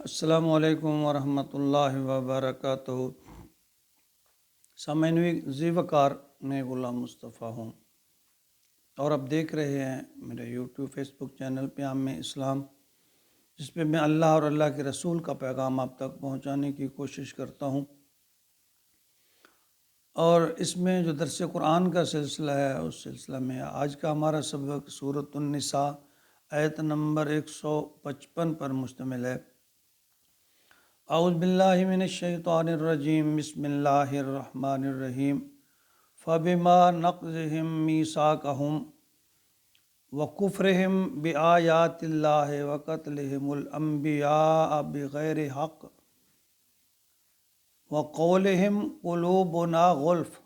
السلام علیکم ورحمۃ اللہ وبرکاتہ۔ سامعین ذی وقار میں غلام مصطفیٰ ہوں اور اب دیکھ رہے ہیں میرے یوٹیوب فیس بک چینل پیام اسلام، جس پہ میں اللہ اور اللہ کے رسول کا پیغام آپ تک پہنچانے کی کوشش کرتا ہوں۔ اور اس میں جو درس قرآن کا سلسلہ ہے، اس سلسلہ میں آج کا ہمارا سبق سورۃ النساء آیت نمبر 155 پر مشتمل ہے۔ اعوذ باللہ من الشیطان الرجیم، بسم اللہ الرحمن الرحیم۔ فبما نقضہم میثاقہم وکفرہم بآیات اللہ وقتلہم الانبیاء بغیر حق وقولہم قلوبنا غلف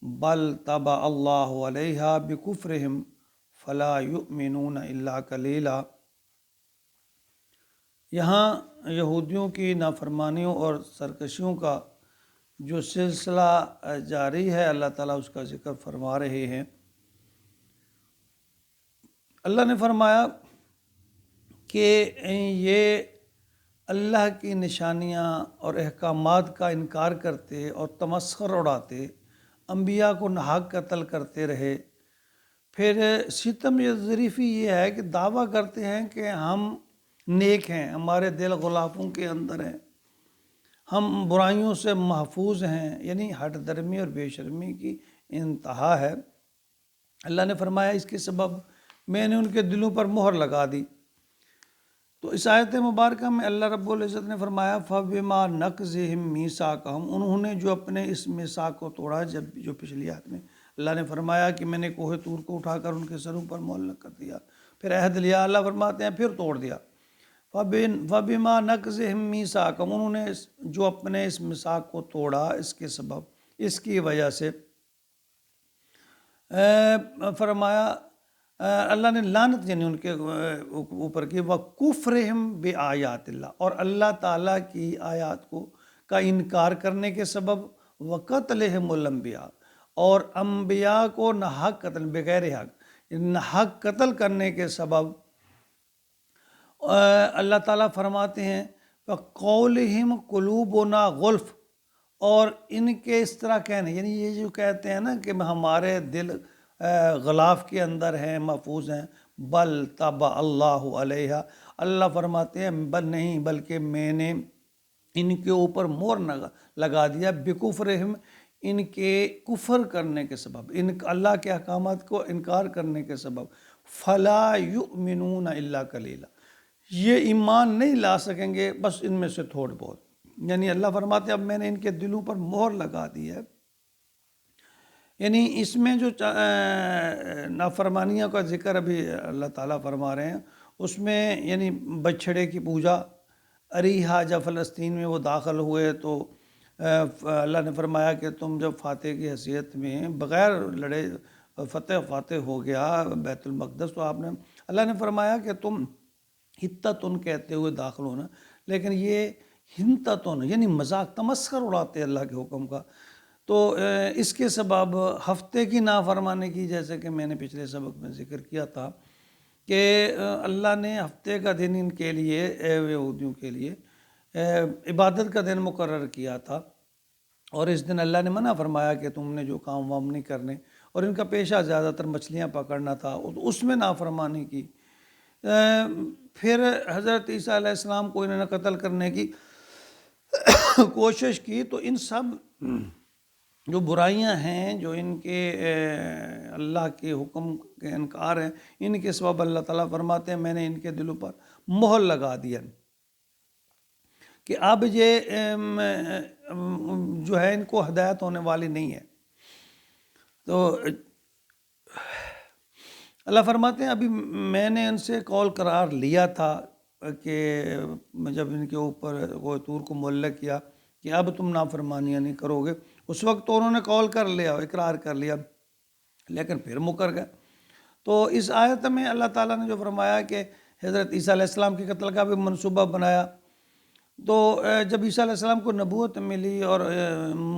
بل طبع اللہ علیہا بکفرہم فلا یؤمنون الا قلیلا۔ یہاں یہودیوں کی نافرمانیوں اور سرکشیوں کا جو سلسلہ جاری ہے، اللہ تعالیٰ اس کا ذکر فرما رہے ہیں۔ اللہ نے فرمایا کہ یہ اللہ کی نشانیاں اور احکامات کا انکار کرتے اور تمسخر اڑاتے، انبیاء کو ناحق قتل کرتے رہے۔ پھر ستم یا ظریفی یہ ہے کہ دعویٰ کرتے ہیں کہ ہم نیک ہیں، ہمارے دل غلافوں کے اندر ہیں، ہم برائیوں سے محفوظ ہیں، یعنی ہٹ درمی اور بے شرمی کی انتہا ہے۔ اللہ نے فرمایا اس کے سبب میں نے ان کے دلوں پر مہر لگا دی۔ تو اس آیت مبارکہ میں اللہ رب العزت نے فرمایا فَبِمَا نَقْضِهِم مِّيثَاقَهُم، انہوں نے جو اپنے اس میثاق کو توڑا، جو پچھلی آیت میں اللہ نے فرمایا کہ میں نے کوہ طور کو اٹھا کر ان کے سروں پر معلق کر دیا، پھر عہد لیا، اللہ فرماتے ہیں پھر توڑ دیا۔ فَبِمَا نَقْضِهِم مِّيثَاقَهُم، انہوں نے جو اپنے اس میثاق کو توڑا، اس کے سبب، اس کی وجہ سے فرمایا اللہ نے لعنت یعنی ان کے اوپر کی، وَكُفْرِهِمْ بِآیَاتِ اللہ، اور اللہ تعالیٰ کی آیات کا انکار کرنے کے سبب، وَقَتْلِهِمُ الْأَنْبِيَاءَ، اور انبیاء کو ناحق قتل، بغیر حق، ناحق قتل کرنے کے سبب اللہ تعالیٰ فرماتے ہیں وَقَوْلِهِمْ قُلُوبُنَا غُلْف، اور ان کے اس طرح کہنے، یعنی یہ جو کہتے ہیں نا کہ ہمارے دل غلاف کے اندر ہیں، محفوظ ہیں، بل طبع اللہ علیہا، اللہ فرماتے ہیں بل نہیں بلکہ میں نے ان کے اوپر مہر لگا دیا، بکفرہم، ان کے کفر کرنے کے سبب، ان اللہ کے احکامات کو انکار کرنے کے سبب، فلا یؤمنون الا قلیلا، یہ ایمان نہیں لا سکیں گے بس ان میں سے تھوڑے بہت۔ یعنی اللہ فرماتے ہیں اب میں نے ان کے دلوں پر مہر لگا دی ہے۔ یعنی اس میں جو نافرمانیوں کا ذکر ابھی اللہ تعالیٰ فرما رہے ہیں، اس میں یعنی بچھڑے کی پوجا، اریحا جب فلسطین میں وہ داخل ہوئے تو اللہ نے فرمایا کہ تم جب فاتح کی حیثیت میں بغیر لڑے فاتح ہو گیا بیت المقدس، تو آپ نے، اللہ نے فرمایا کہ تم ہتتن کہتے ہوئے داخل ہونا، لیکن یہ ہنتتن یعنی مذاق، تمسخر اڑاتے اللہ کے حکم کا۔ تو اس کے سبب ہفتے کی نافرمانی کی، جیسے کہ میں نے پچھلے سبق میں ذکر کیا تھا کہ اللہ نے ہفتے کا دن ان کے لیے، یہودیوں کے لیے عبادت کا دن مقرر کیا تھا، اور اس دن اللہ نے منع فرمایا کہ تم نے جو کام وام نہیں کرنے، اور ان کا پیشہ زیادہ تر مچھلیاں پکڑنا تھا، اس میں نافرمانی کی۔ پھر حضرت عیسیٰ علیہ السلام کو انہوں نے قتل کرنے کی کوشش کی۔ تو ان سب جو برائیاں ہیں، جو ان کے اللہ کے حکم کے انکار ہیں، ان کے سبب اللہ تعالیٰ فرماتے ہیں میں نے ان کے دلوں پر مہر لگا دیا کہ اب یہ جو ہے ان کو ہدایت ہونے والی نہیں ہے۔ تو اللہ فرماتے ہیں ابھی میں نے ان سے قول قرار لیا تھا کہ جب ان کے اوپر کوہ طور کو معلق کیا کہ اب تم نافرمانیاں نہیں کرو گے، اس وقت تو انہوں نے قول کر لیا، اقرار کر لیا، لیکن پھر مکر گئے۔ تو اس آیت میں اللہ تعالیٰ نے جو فرمایا کہ حضرت عیسیٰ علیہ السلام کے قتل کا بھی منصوبہ بنایا، تو جب عیسیٰ علیہ السلام کو نبوت ملی اور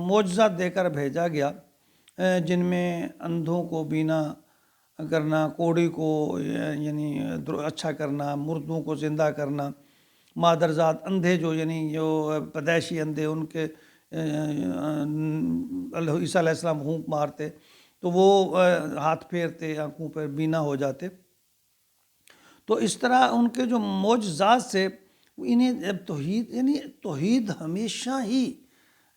معجزات دے کر بھیجا گیا، جن میں اندھوں کو بینا کرنا، کوڑی کو یعنی اچھا کرنا، مردوں کو زندہ کرنا، مادرزاد اندھے جو یعنی جو پیدائشی اندھے ان کے عیسیٰ علیہ السلام پھونک مارتے تو وہ ہاتھ پھیرتے، آنکھوں پر بینا ہو جاتے. تو اس طرح ان کے جو معجزات سے انہیں جب توحید یعنی توحید ہمیشہ ہی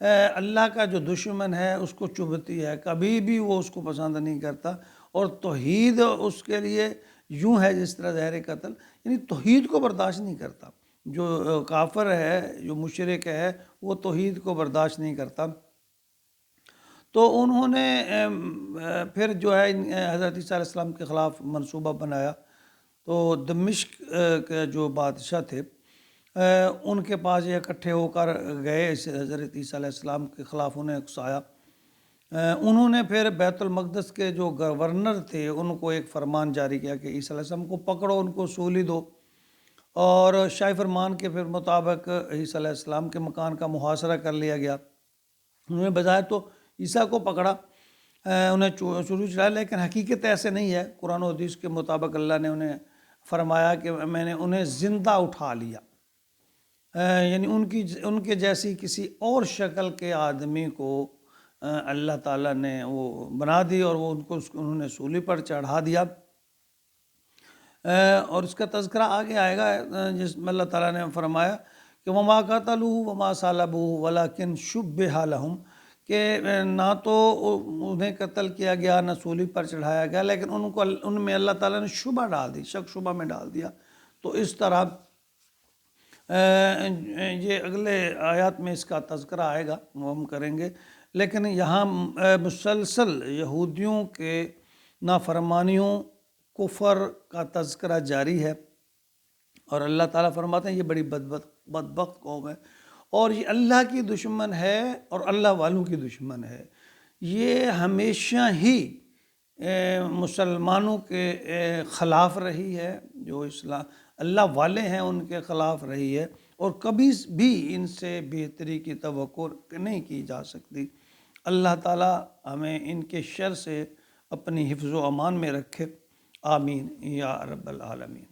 اللہ کا جو دشمن ہے اس کو چبھتی ہے، کبھی بھی وہ اس کو پسند نہیں کرتا. اور توحید اس کے لیے یوں ہے جس طرح زہر قتل، یعنی توحید کو برداشت نہیں کرتا. جو کافر ہے، جو مشرک ہے، وہ توحید کو برداشت نہیں کرتا. تو انہوں نے پھر جو ہے حضرت عیسیٰ علیہ السلام کے خلاف منصوبہ بنایا. تو دمشق کے جو بادشاہ تھے ان کے پاس یہ اکٹھے ہو کر گئے، حضرت عیسیٰ علیہ السلام کے خلاف انہیں اکسایا. انہوں نے پھر بیت المقدس کے جو گورنر تھے ان کو ایک فرمان جاری کیا کہ عیسیٰ علیہ السلام کو پکڑو، ان کو سولی دو. اور شاہی فرمان کے پھر مطابق عیسیٰ علیہ السلام کے مکان کا محاصرہ کر لیا گیا. انہوں نے بظاہر تو عیسیٰ کو پکڑا، انہیں شروع چلایا، لیکن حقیقت ایسے نہیں ہے. قرآن و حدیث کے مطابق اللہ نے انہیں فرمایا کہ میں نے انہیں زندہ اٹھا لیا. یعنی ان کے جیسی کسی اور شکل کے آدمی کو اللہ تعالیٰ نے وہ بنا دی اور وہ انہوں نے سولی پر چڑھا دیا. اور اس کا تذکرہ آگے آئے گا جس میں اللہ تعالیٰ نے فرمایا کہ وما قتلوہ وما صلبوہ ولکن شبہ لہم، کہ نہ تو انہیں قتل کیا گیا نہ سولی پر چڑھایا گیا، لیکن ان میں اللہ تعالیٰ نے شبہ ڈال دی، شک شبہ میں ڈال دیا. تو اس طرح یہ اگلے آیات میں اس کا تذکرہ آئے گا، وہ ہم کریں گے. لیکن یہاں مسلسل یہودیوں کے نافرمانیوں، کفر کا تذکرہ جاری ہے. اور اللہ تعالیٰ فرماتے ہیں یہ بڑی بدبخت قوم ہے اور یہ اللہ کی دشمن ہے اور اللہ والوں کی دشمن ہے. یہ ہمیشہ ہی مسلمانوں کے خلاف رہی ہے، جو اللہ والے ہیں ان کے خلاف رہی ہے، اور کبھی بھی ان سے بہتری کی توقع نہیں کی جا سکتی. اللہ تعالیٰ ہمیں ان کے شر سے اپنی حفظ و امان میں رکھے. آمین یا رب العالمین.